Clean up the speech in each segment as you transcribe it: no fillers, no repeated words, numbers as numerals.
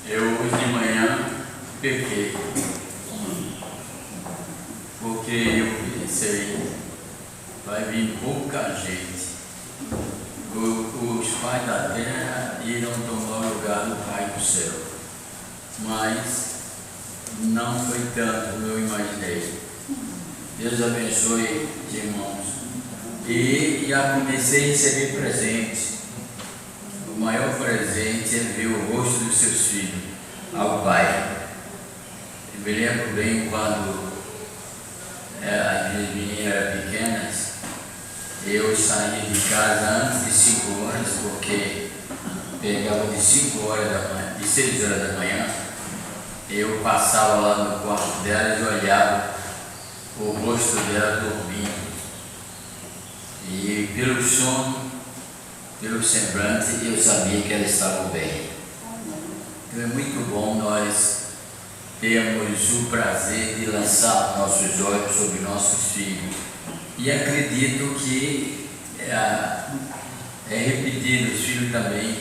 Eu hoje de manhã pequei, porque eu pensei, vai vir pouca gente. Os pais da terra irão tomar o lugar do Pai do céu. Mas não foi tanto como eu imaginei. Deus abençoe, irmãos. E já comecei a receber presente. O maior presente é ver o rosto dos seus filhos ao Pai. Eu me lembro bem quando as minhas meninas eram pequenas, eu saía de casa antes de 5 horas, porque pegava de 5 horas da manhã, de 6 horas da manhã, eu passava lá no quarto dela e olhava o rosto dela dormindo. E pelo sono, pelo semblante, eu sabia que ela estava bem. Então é muito bom nós termos o prazer de lançar nossos olhos sobre nossos filhos. E acredito que é repetido os filhos também,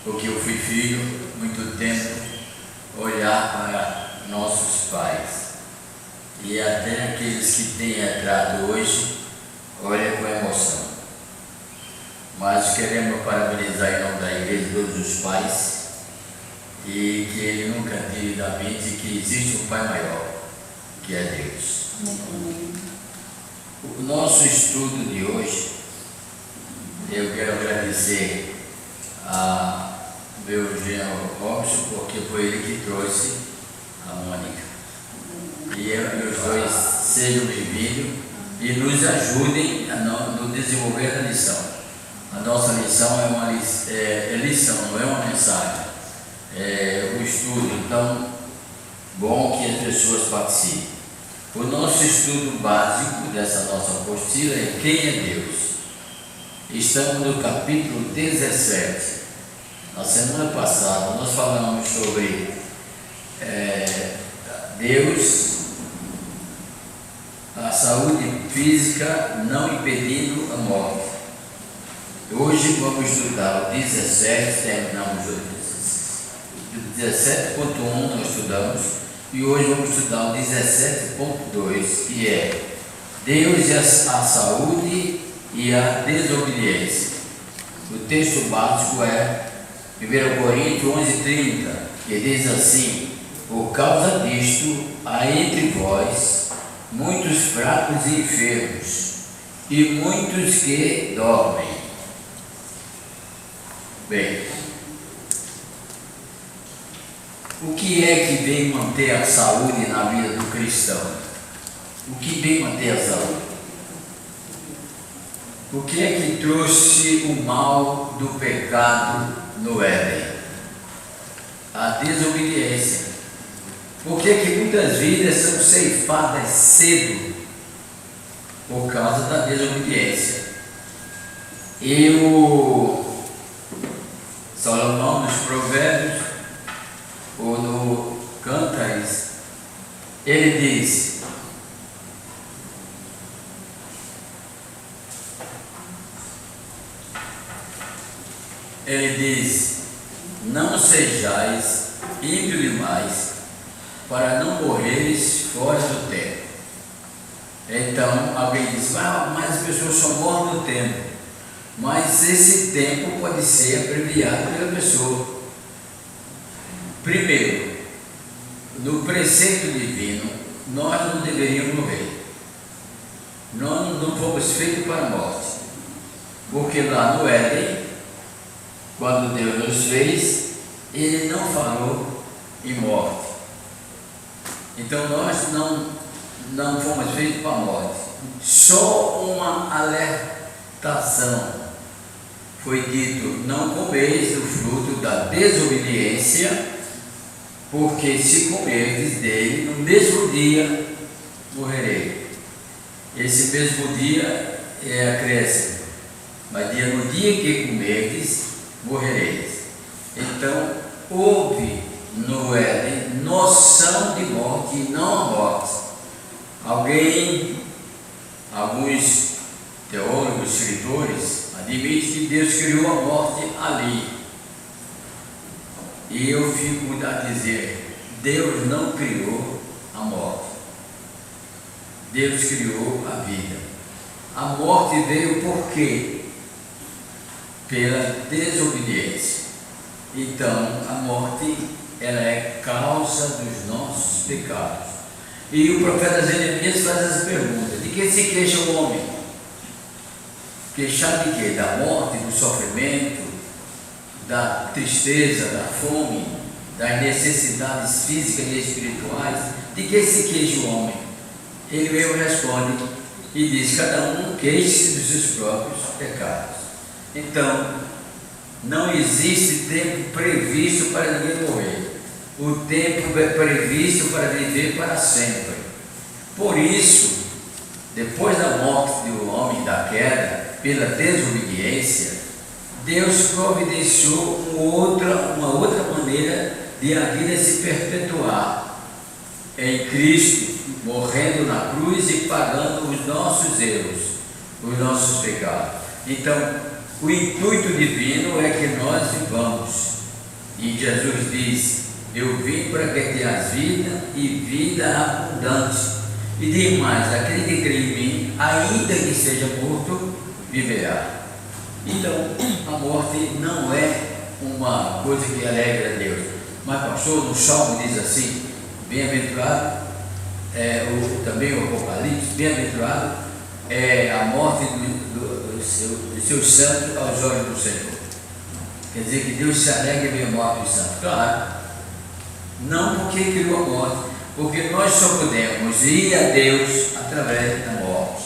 porque eu fui filho muito tempo, olhar para nossos pais. E até aqueles que têm entrado hoje, olham com emoção. Mas queremos parabenizar em nome da igreja todos os pais, e que ele nunca tire da mente que existe um Pai maior, que é Deus. O nosso estudo de hoje, eu quero agradecer a meu genro Robson, porque foi ele que trouxe a Mônica. E os dois sejam bem-vindos e nos ajudem no desenvolver da lição. A nossa lição é uma lição, não é uma mensagem. É o estudo, então, bom que as pessoas participem. O nosso estudo básico dessa nossa apostila é quem é Deus. Estamos no capítulo 17. Na semana passada nós falamos sobre Deus, a saúde física não impedindo a morte. Hoje vamos estudar o 17, terminamos o 17.1 nós estudamos, e hoje vamos estudar o 17.2, que é Deus e a saúde e a desobediência. O texto básico é 1 Coríntios 11:30, que diz assim: por causa disto há entre vós muitos fracos e enfermos, e muitos que dormem. Bem, o que é que vem manter a saúde na vida do cristão? O que vem manter a saúde? O que é que trouxe o mal do pecado no Éden? A desobediência. Por que que muitas vidas são ceifadas cedo? Por causa da desobediência. E o Salomão, nos Provérbios, ou no Cântares, ele diz: não sejais ímpio demais para não morreres fora do tempo. Então alguém diz: mas as pessoas só morrem no tempo. Mas esse tempo pode ser abreviado pela pessoa. Primeiro, no preceito divino, nós não deveríamos morrer. Nós não fomos feitos para a morte. Porque lá no Éden, quando Deus nos fez, Ele não falou em morte. Então nós não fomos feitos para a morte. Só uma alertação. Foi dito: não comeis do fruto da desobediência, porque se comerdes dele, no mesmo dia morrerei. Esse mesmo dia é acréscimo, mas no dia que comerdes, morrereis. Então, houve no Éden noção de morte e não a morte. Alguns teólogos, escritores, admitem que Deus criou a morte ali. E eu fico a dizer, Deus não criou a morte. Deus criou a vida. A morte veio por quê? Pela desobediência. Então, a morte, ela é causa dos nossos pecados. E o profeta Jeremias faz essa pergunta: de que se queixa o homem? Queixar de quê? Da morte, do sofrimento, da tristeza, da fome, das necessidades físicas e espirituais. De que se queixa o homem? Ele mesmo responde e diz: cada um queixe-se dos seus próprios pecados. Então, não existe tempo previsto para ninguém morrer. O tempo é previsto para viver para sempre. Por isso, depois da morte do homem, da queda, pela desobediência, Deus providenciou uma outra maneira de a vida se perpetuar em Cristo, morrendo na cruz e pagando os nossos erros, os nossos pecados. Então, o intuito divino é que nós vivamos. E Jesus diz: eu vim para que tenhas vida e vida abundante. E diz mais: aquele que crê em mim, ainda que seja morto, viverá. Então, a morte não é uma coisa que alegra a Deus. Mas, pastor, no Salmo diz assim: bem-aventurado, também o Apocalipse, bem-aventurado é a morte dos seus santos aos olhos do Senhor. Quer dizer que Deus se alegra em ver a morte dos santos. Claro, não porque criou a morte, porque nós só podemos ir a Deus através da morte.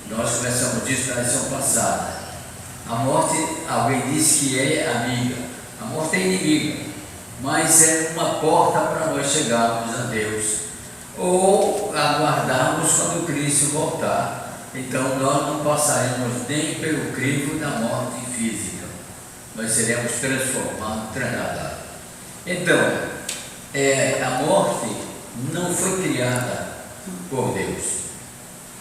Nós começamos disso na lição passada. A morte, alguém disse que é amiga. A morte é inimiga, mas é uma porta para nós chegarmos a Deus, ou aguardarmos quando Cristo voltar. Então nós não passaremos nem pelo crivo da morte física, nós seremos transformados, transladados. Então, a morte não foi criada por Deus.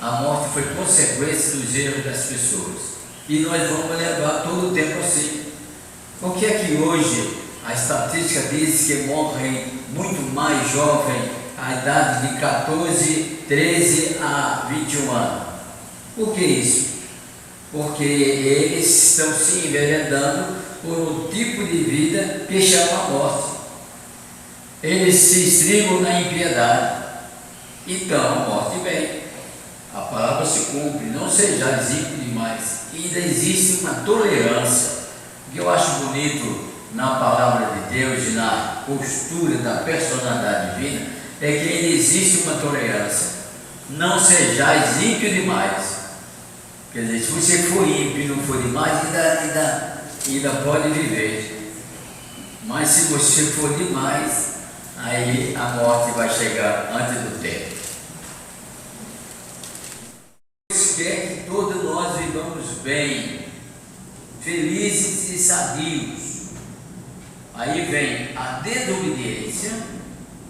A morte foi consequência dos erros das pessoas. E nós vamos levar todo o tempo assim. Por que é que hoje a estatística diz que morrem muito mais jovens, a idade de 14, 13 a 21 anos? Por que isso? Porque eles estão se enveredando por um tipo de vida que chama a morte. Eles se estribam na impiedade. Então a morte vem. A palavra se cumpre: não sejais ímpios demais. E ainda existe uma tolerância. O que eu acho bonito na palavra de Deus e na postura da personalidade divina é que ainda existe uma tolerância. Não sejais ímpio demais. Quer dizer, se você for ímpio e não for demais, ainda pode viver. Mas se você for demais, aí a morte vai chegar antes do tempo. Deus quer que todos nós vivamos bem, felizes e sadios. Aí vem a desobediência,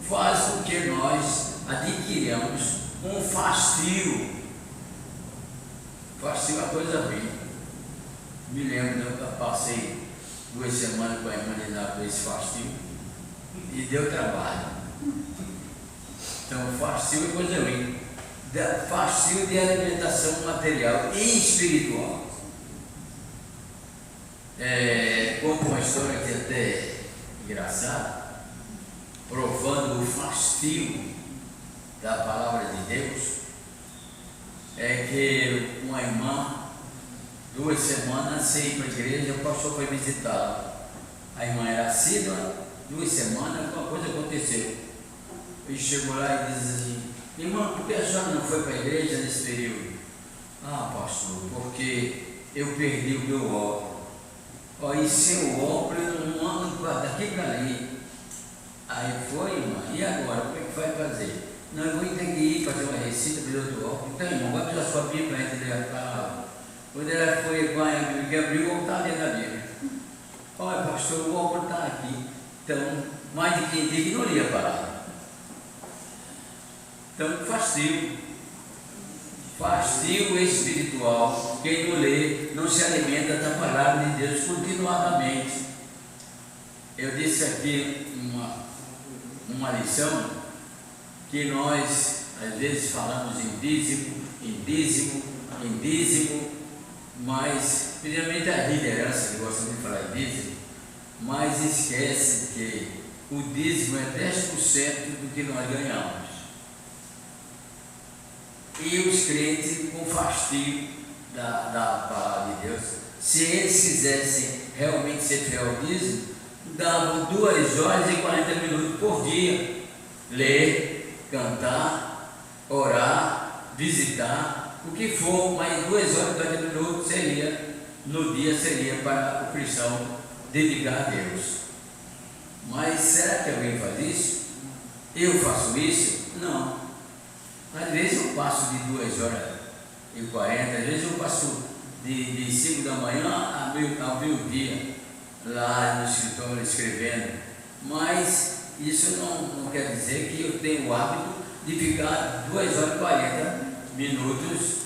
faz com que nós adquiramos um fastio. Fastio é uma coisa ruim. Me lembro, eu passei 2 semanas com a irmã com esse fastio e deu trabalho. Então, fastio é coisa ruim. Fastio de alimentação material e espiritual. Conto uma história que é até engraçada, provando o fastio da palavra de Deus. É que uma irmã, 2 semanas sem ir para a igreja, o pastor foi visitá-la. A irmã era assídua, 2 semanas, alguma coisa aconteceu. Ele chegou lá e disse assim: irmã, por que a senhora não foi para a igreja nesse período? Ah, pastor, porque eu perdi o meu óculos. E seu óculos não anda daqui para ali. Aí foi, irmã, e agora? Como é que vai fazer? Não, eu vou ter que ir fazer uma receita de outro óculos. Então, irmão, vai pegar sua Bíblia para entender a palavra. Quando ela foi com a Bíblia que abriu, o óculos estava dentro da Bíblia. Olha, pastor, o óculos está aqui. Então, mais de quem diz que não lia a palavra. Então, fastio espiritual. Quem não lê, não se alimenta da palavra de Deus continuadamente. eu disse aqui uma lição que nós às vezes falamos em dízimo, mas principalmente a liderança que gosta de falar em dízimo, mas esquece que o dízimo é 10% do que nós ganhamos. E os crentes com fastio da palavra de Deus, se eles quisessem realmente ser fiel ao dízimo, davam 2 horas e 40 minutos por dia, ler, cantar, orar, visitar, o que for, mas 2 horas e 40 minutos no dia seria para o cristão dedicar a Deus. Mas será que alguém faz isso? Eu faço isso? Não. Às vezes eu passo de 2 horas e 40, às vezes eu passo de 5 da manhã ao meio-dia lá no escritório escrevendo, mas isso não quer dizer que eu tenho o hábito de ficar 2 horas e 40 minutos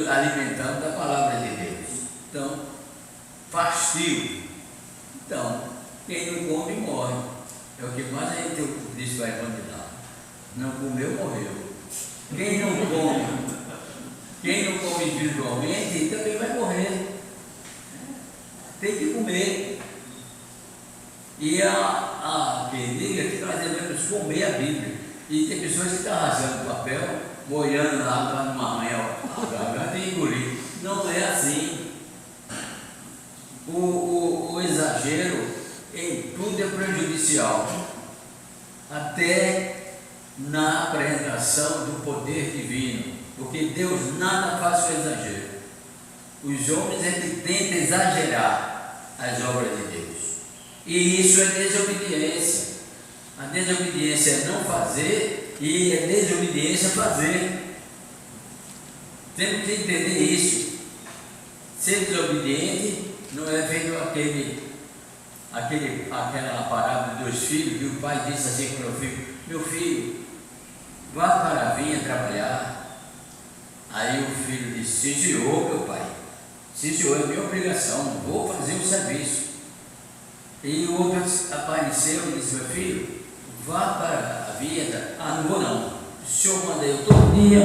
alimentando da palavra de Deus. Então, fastio. Então, quem não come morre. É o que mais a gente diz para evangelizar. Não comeu, morreu. Quem não come individualmente também vai morrer. Tem que comer. E quem diga que nós devemos comer a Bíblia. E tem pessoas que estão rasgando papel, molhando lá para numa manhã, tem que engolir. Não é assim. O exagero em tudo é prejudicial. Até na apresentação do poder divino, porque Deus nada faz com exagero. Os homens é que tentam exagerar as obras de Deus, e isso é desobediência. A desobediência é não fazer, e a desobediência é fazer. Temos que entender isso. Ser desobediente não é feito aquela parábola dos filhos, que o pai disse assim para o filho: meu filho, vá para a vinha trabalhar. Aí o filho disse: sim, senhor, meu pai, sim, senhor, é minha obrigação, vou fazer o serviço. E o outro apareceu e disse: meu filho, vá para a vinha. Não vou não, o senhor manda eu todo dia,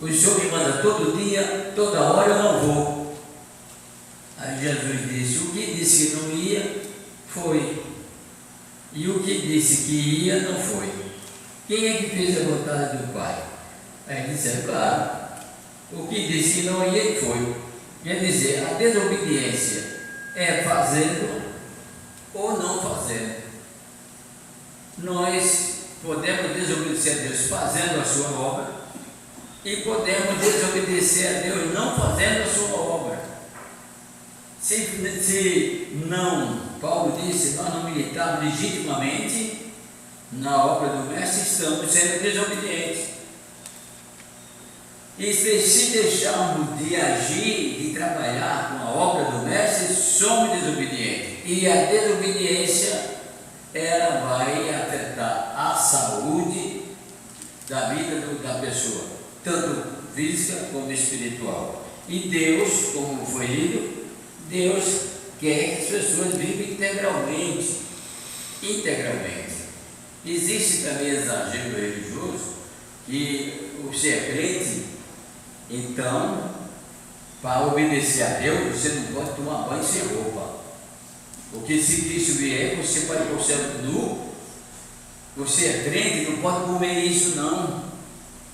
o senhor me manda todo dia, toda hora eu não vou. Aí Jesus disse: o que disse que não ia, foi. E o que disse que ia, não foi. Quem é que fez a vontade do Pai? Aí disseram: claro, o que disse que não ia, foi. Quer dizer, a desobediência é fazendo ou não fazendo. Nós podemos desobedecer a Deus fazendo a sua obra, e podemos desobedecer a Deus não fazendo a sua obra. Se não, Paulo disse, nós não militarmos legitimamente na obra do Mestre, estamos sendo desobedientes. E se deixarmos de agir, de trabalhar com a obra do Mestre, somos desobedientes. E a desobediência, ela vai afetar a saúde da vida da pessoa, tanto física como espiritual. E Deus, como foi lido, Deus quer que as pessoas vivem integralmente. Existe também exagero religioso, que você é crente, então, para obedecer a Deus, você não pode tomar banho sem roupa. Porque se Cristo vier, você pode ir para o céu nu. Você é crente, não pode comer isso não.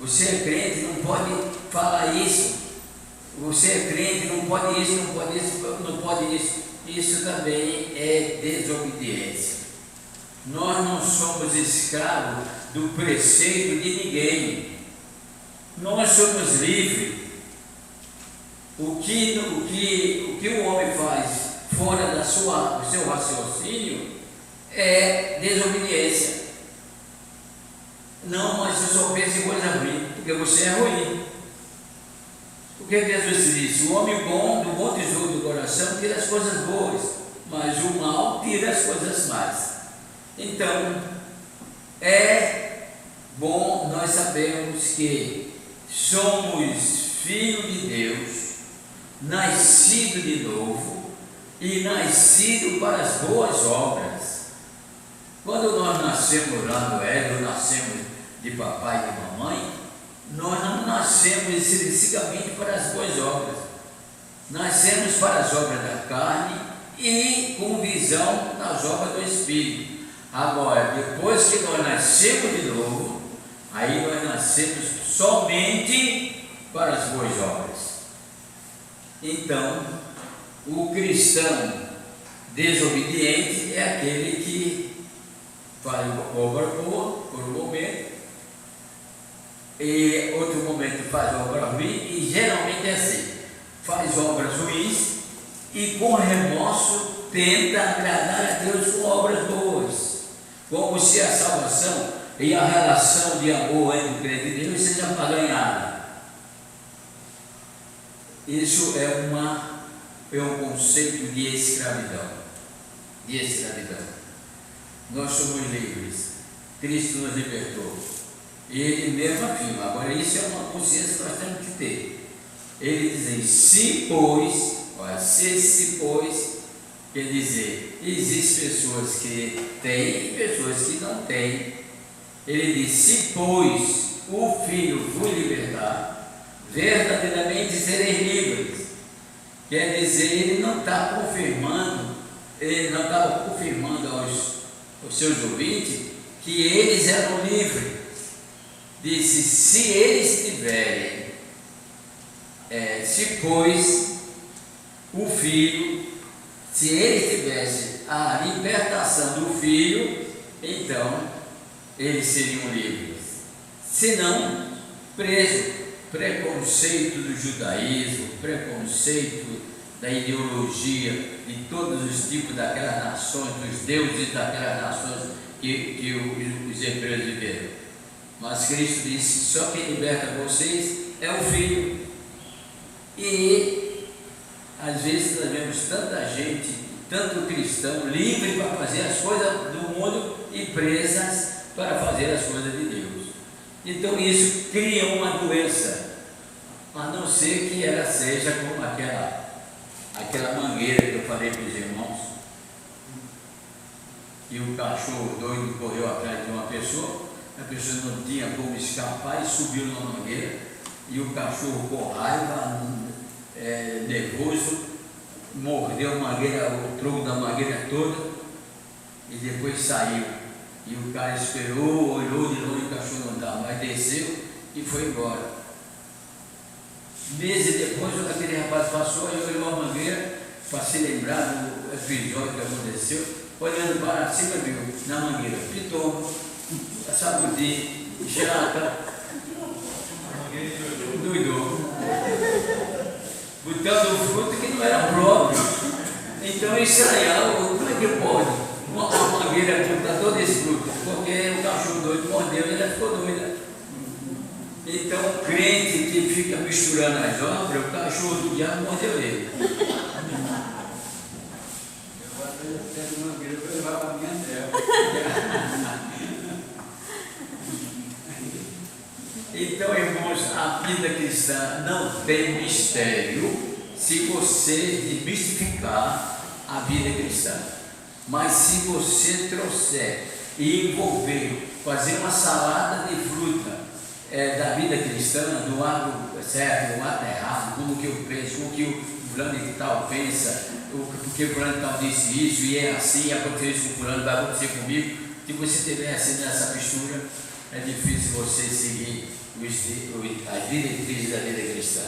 Você é crente, não pode falar isso. Você é crente, não pode isso, não pode isso, não pode isso. Isso também é desobediência. Nós não somos escravos do preceito de ninguém. Nós somos livres. O que o homem faz fora do seu raciocínio é desobediência. Não, mas eu só penso em coisa ruim, porque você é ruim. O que Jesus disse? O homem bom, do bom tesouro do coração, tira as coisas boas, mas o mal tira as coisas más. Então, é bom nós sabermos que somos filhos de Deus, nascido de novo, e nascido para as boas obras. Quando nós nascemos lá no Hélio, nascemos de papai e de mamãe, nós não nascemos especificamente para as boas obras. Nascemos para as obras da carne e com visão nas obras do Espírito. Agora, depois que nós nascemos de novo, aí nós nascemos somente para as boas obras. Então, o cristão desobediente é aquele que faz obra boa por um momento, e outro momento faz obra ruim, e geralmente é assim: faz obras ruins e com remorso tenta agradar a Deus com obras boas, como se a salvação e a relação de amor entre o crente e Deus seja apaganhada. Isso é um conceito de escravidão. Nós somos livres, Cristo nos libertou, Ele mesmo afirma. Agora, isso é uma consciência que nós temos que ter. Ele diz: se pois, quer dizer, existem pessoas que têm e pessoas que não têm. Ele diz: se pois o Filho vos libertar, verdadeiramente sereis livres. Quer dizer, ele não estava confirmando aos seus ouvintes que eles eram livres. Disse: se eles tiverem, se pois o Filho, se eles tivessem a libertação do Filho, então eles seriam livres. Se não, presos. Preconceito do judaísmo, preconceito da ideologia de todos os tipos daquelas nações, dos deuses daquelas nações que os hebreus viveram. Mas Cristo disse: só quem liberta vocês é o Filho. E às vezes nós vemos tanta gente, tanto cristão, livre para fazer as coisas do mundo e presas para fazer as coisas de Deus. Então isso cria uma doença, a não ser que ela seja como aquela mangueira que eu falei para os irmãos, e o cachorro doido correu atrás de uma pessoa, a pessoa não tinha como escapar e subiu na mangueira, e o cachorro com raiva, nervoso, mordeu a mangueira, o tronco da mangueira toda, e depois saiu. E o cara esperou, olhou de longe, o cachorro não dava, mas desceu e foi embora. Meses depois, aquele rapaz passou e olhou a mangueira para se lembrar do episódio que aconteceu. Olhando para cima, viu na mangueira, pitou, sacudir, chata, doidou, botando o fruto que não era próprio. Então Israel, como é que pode? Uma mangueira botar todo esse fruto, porque o cachorro doido mordeu e ela ficou doida. Então, o crente que fica misturando as obras, o cachorro do diabo mordeu ele. Eu pego mangueira para levar para a minha terra. Então, irmãos, a vida cristã não tem mistério se você desmistificar a vida cristã. Mas se você trouxer e envolver, fazer uma salada de fruta da vida cristã, do lado certo, do lado errado, como que eu penso, como que o fulano de tal pensa, porque o fulano de tal disse isso, e é assim, aconteceu isso com o fulano, vai acontecer comigo. Se você estiver assim nessa mistura, é difícil você seguir as diretrizes da vida cristã.